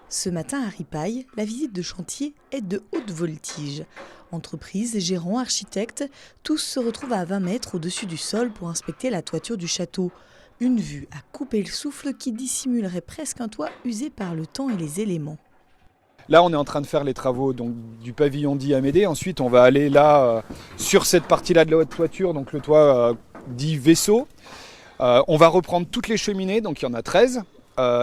Ce matin à Ripaille, la visite de chantier est de haute voltige. Entreprises, gérants, architectes, tous se retrouvent à 20 mètres au-dessus du sol pour inspecter la toiture du château. Une vue à couper le souffle qui dissimulerait presque un toit usé par le temps et les éléments. Là, on est en train de faire les travaux du pavillon dit Amédée. Ensuite, on va aller là, sur cette partie-là de la haute toiture, donc le toit dit vaisseau. On va reprendre toutes les cheminées, donc il y en a 13.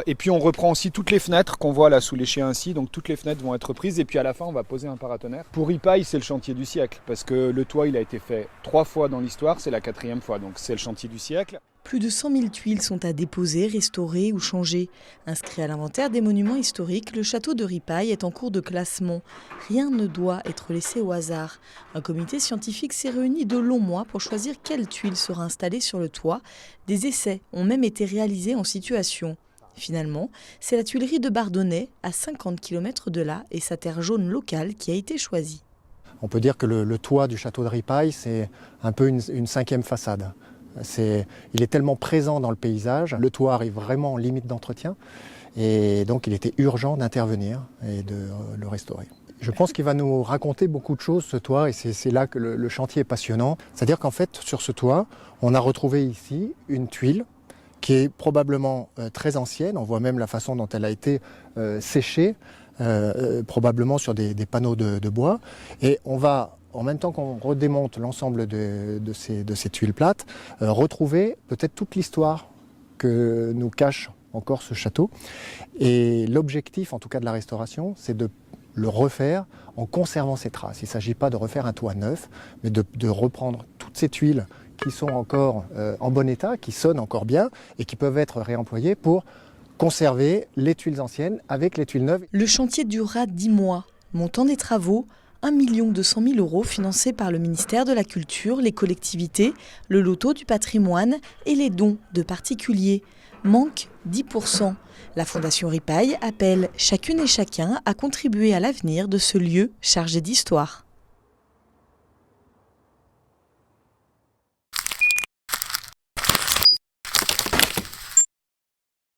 Et puis on reprend aussi toutes les fenêtres qu'on voit là sous l'échelle ainsi, donc toutes les fenêtres vont être prises et puis à la fin on va poser un paratonnerre. Pour Ripaille, c'est le chantier du siècle parce que le toit il a été fait 3 fois dans l'histoire, c'est la 4e fois, donc c'est le chantier du siècle. Plus de 100 000 tuiles sont à déposer, restaurer ou changer. Inscrit à l'inventaire des monuments historiques, le château de Ripaille est en cours de classement. Rien ne doit être laissé au hasard. Un comité scientifique s'est réuni de longs mois pour choisir quelle tuile sera installée sur le toit. Des essais ont même été réalisés en situation. Finalement, c'est la tuilerie de Bardonnay, à 50 km de là, et sa terre jaune locale qui a été choisie. On peut dire que le toit du château de Ripaille, c'est un peu une 5e façade. Il est tellement présent dans le paysage, le toit arrive vraiment en limite d'entretien, et donc il était urgent d'intervenir et de le restaurer. Je pense qu'il va nous raconter beaucoup de choses, ce toit, et c'est là que le chantier est passionnant. C'est-à-dire qu'en fait, sur ce toit, on a retrouvé ici une tuile qui est probablement très ancienne. On voit même la façon dont elle a été séchée, probablement sur des panneaux de bois. Et on va, en même temps qu'on redémonte l'ensemble de ces tuiles plates, retrouver peut-être toute l'histoire que nous cache encore ce château. Et l'objectif, en tout cas de la restauration, c'est de le refaire en conservant ses traces. Il ne s'agit pas de refaire un toit neuf, mais de reprendre toutes ces tuiles qui sont encore en bon état, qui sonnent encore bien et qui peuvent être réemployées pour conserver les tuiles anciennes avec les tuiles neuves. Le chantier durera 10 mois. Montant des travaux, 1 200 000 € financés par le ministère de la Culture, les collectivités, le loto du patrimoine et les dons de particuliers. Manque 10%. La Fondation Ripaille appelle chacune et chacun à contribuer à l'avenir de ce lieu chargé d'histoire.